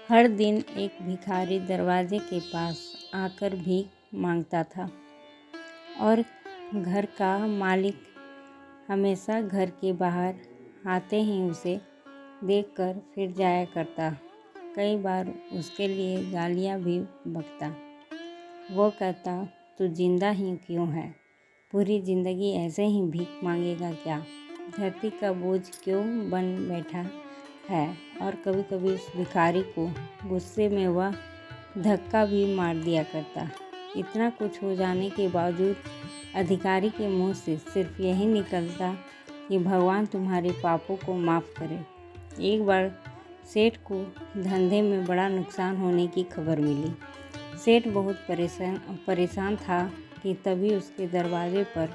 हर दिन एक भिखारी दरवाजे के पास आकर भीख मांगता था और घर का मालिक हमेशा घर के बाहर आते ही उसे देखकर फिर जाया करता। कई बार उसके लिए गालियाँ भी बकता। वो कहता, तू जिंदा ही क्यों है? पूरी ज़िंदगी ऐसे ही भीख मांगेगा क्या? धरती का बोझ क्यों बन बैठा है? और कभी कभी उस भिखारी को गुस्से में वह धक्का भी मार दिया करता। इतना कुछ हो जाने के बावजूद अधिकारी के मुंह से सिर्फ यही निकलता कि भगवान तुम्हारे पापों को माफ़ करे। एक बार सेठ को धंधे में बड़ा नुकसान होने की खबर मिली। सेठ बहुत परेशान था कि तभी उसके दरवाजे पर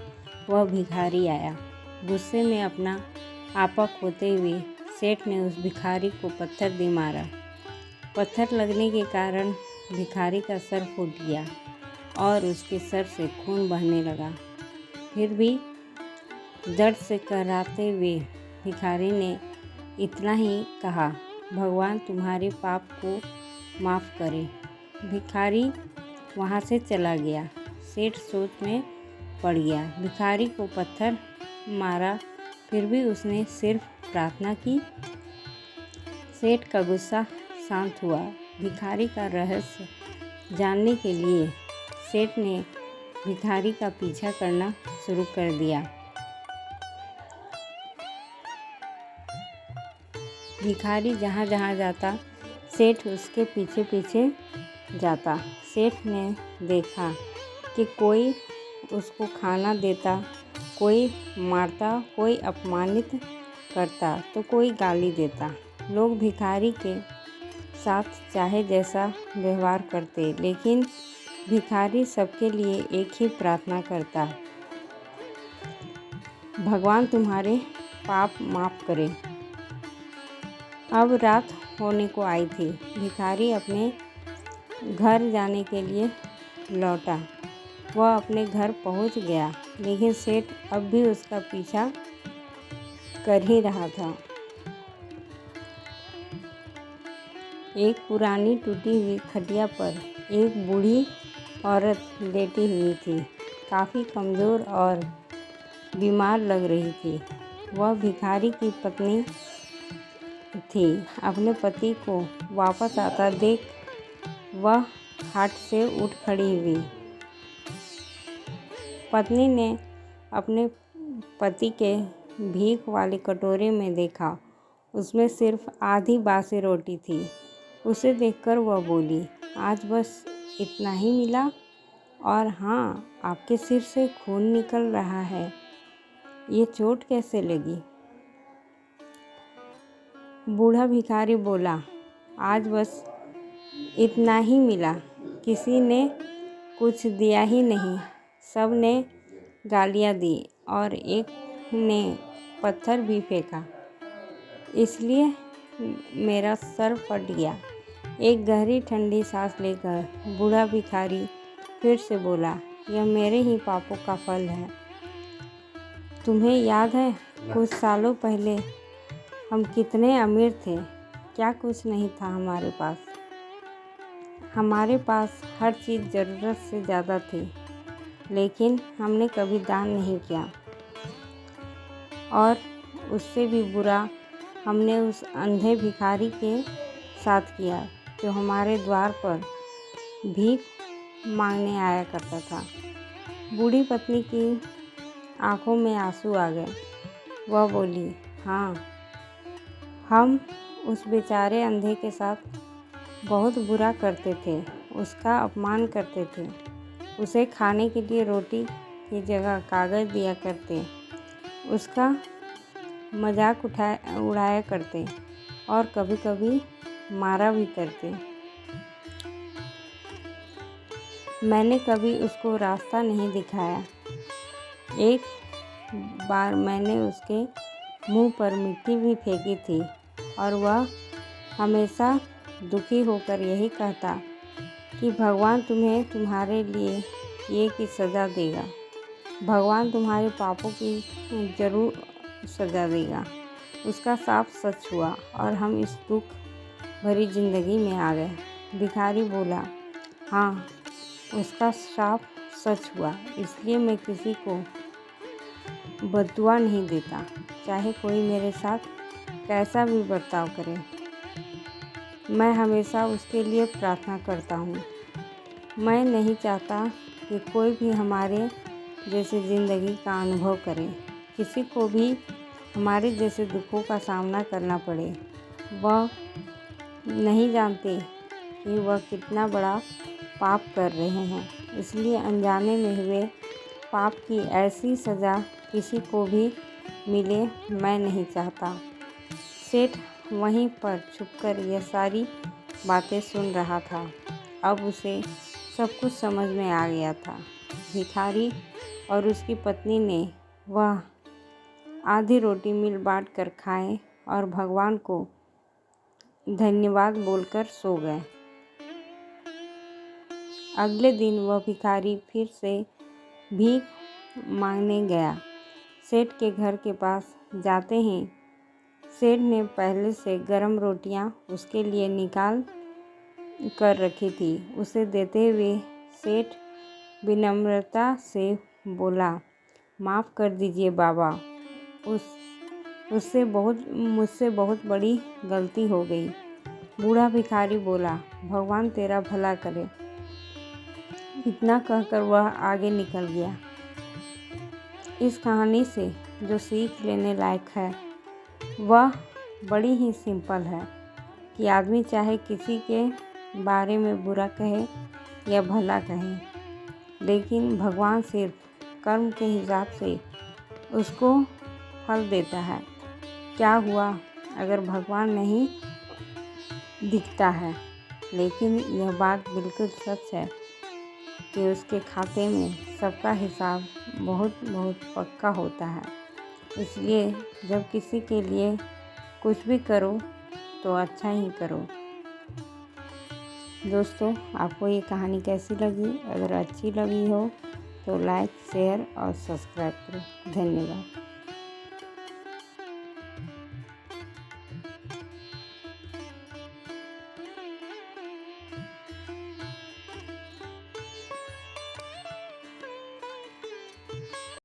वह भिखारी आया। गुस्से में अपना आपा खोते हुए सेठ ने उस भिखारी को पत्थर दे मारा। पत्थर लगने के कारण भिखारी का सर फूट गया और उसके सर से खून बहने लगा। फिर भी दर्द से कराहते हुए भिखारी ने इतना ही कहा, भगवान तुम्हारे पाप को माफ़ करे। भिखारी वहाँ से चला गया। सेठ सोच में पड़ गया। भिखारी को पत्थर मारा, फिर भी उसने सिर्फ प्रार्थना की। सेठ का गुस्सा शांत हुआ। भिखारी का रहस्य जानने के लिए सेठ ने भिखारी का पीछा करना शुरू कर दिया। भिखारी जहाँ जहाँ जाता, सेठ उसके पीछे पीछे जाता। सेठ ने देखा कि कोई उसको खाना देता, कोई मारता, कोई अपमानित करता तो कोई गाली देता। लोग भिखारी के साथ चाहे जैसा व्यवहार करते, लेकिन भिखारी सबके लिए एक ही प्रार्थना करता, भगवान तुम्हारे पाप माफ़ करे। अब रात होने को आई थी। भिखारी अपने घर जाने के लिए लौटा। वह अपने घर पहुंच गया, लेकिन सेठ अब भी उसका पीछा कर ही रहा था। एक पुरानी टूटी हुई खटिया पर एक बूढ़ी औरत लेटी हुई थी। काफ़ी कमज़ोर और बीमार लग रही थी। वह भिखारी की पत्नी थी। अपने पति को वापस आता देख वह खाट से उठ खड़ी हुई। पत्नी ने अपने पति के भीख वाले कटोरे में देखा। उसमें सिर्फ आधी बासी रोटी थी। उसे देखकर वह बोली, आज बस इतना ही मिला? और हाँ, आपके सिर से खून निकल रहा है। ये चोट कैसे लगी? बूढ़ा भिखारी बोला, आज बस इतना ही मिला। किसी ने कुछ दिया ही नहीं। सब ने गालियाँ दी और एक ने पत्थर भी फेंका, इसलिए मेरा सर फट गया। एक गहरी ठंडी सांस लेकर बूढ़ा भिखारी फिर से बोला, यह मेरे ही पापों का फल है। तुम्हें याद है कुछ सालों पहले हम कितने अमीर थे? क्या कुछ नहीं था हमारे पास। हमारे पास हर चीज़ ज़रूरत से ज़्यादा थी, लेकिन हमने कभी दान नहीं किया। और उससे भी बुरा हमने उस अंधे भिखारी के साथ किया जो हमारे द्वार पर भीख मांगने आया करता था। बूढ़ी पत्नी की आंखों में आंसू आ गए। वह बोली, हाँ, हम उस बेचारे अंधे के साथ बहुत बुरा करते थे। उसका अपमान करते थे। उसे खाने के लिए रोटी की जगह कागज़ दिया करते। उसका मजाक उड़ाया करते और कभी कभी मारा भी करते। मैंने कभी उसको रास्ता नहीं दिखाया। एक बार मैंने उसके मुंह पर मिट्टी भी फेंकी थी और वह हमेशा दुखी होकर यही कहता कि भगवान तुम्हें तुम्हारे लिए किए की सज़ा देगा। भगवान तुम्हारे पापों की ज़रूर सज़ा देगा। उसका साफ सच हुआ और हम इस दुख भरी जिंदगी में आ गए। भिखारी बोला, हाँ, उसका श्राप सच हुआ, इसलिए मैं किसी को बद्दुआ नहीं देता, चाहे कोई मेरे साथ कैसा भी बर्ताव करे। मैं हमेशा उसके लिए प्रार्थना करता हूँ। मैं नहीं चाहता कि कोई भी हमारे जैसे ज़िंदगी का अनुभव करे, किसी को भी हमारे जैसे दुखों का सामना करना पड़े। वह नहीं जानते कि वह कितना बड़ा पाप कर रहे हैं, इसलिए अनजाने में हुए पाप की ऐसी सज़ा किसी को भी मिले मैं नहीं चाहता। सेठ वहीं पर छुपकर यह सारी बातें सुन रहा था। अब उसे सब कुछ समझ में आ गया था। भिखारी और उसकी पत्नी ने वह आधी रोटी मिल बांट कर खाए और भगवान को धन्यवाद बोलकर सो गए। अगले दिन वह भिखारी फिर से भीख मांगने गया। सेठ के घर के पास जाते ही सेठ ने पहले से गरम रोटियां उसके लिए निकाल कर रखी थी। उसे देते हुए सेठ विनम्रता से बोला, माफ़ कर दीजिए बाबा, मुझसे बहुत बड़ी गलती हो गई। बूढ़ा भिखारी बोला, भगवान तेरा भला करे। इतना कहकर वह आगे निकल गया। इस कहानी से जो सीख लेने लायक है वह बड़ी ही सिंपल है कि आदमी चाहे किसी के बारे में बुरा कहे या भला कहे, लेकिन भगवान सिर्फ कर्म के हिसाब से उसको फल देता है। क्या हुआ अगर भगवान नहीं दिखता है, लेकिन यह बात बिल्कुल सच है कि उसके खाते में सबका हिसाब बहुत बहुत पक्का होता है। इसलिए जब किसी के लिए कुछ भी करो तो अच्छा ही करो। दोस्तों, आपको ये कहानी कैसी लगी? अगर अच्छी लगी हो तो लाइक, शेयर और सब्सक्राइब करो। धन्यवाद।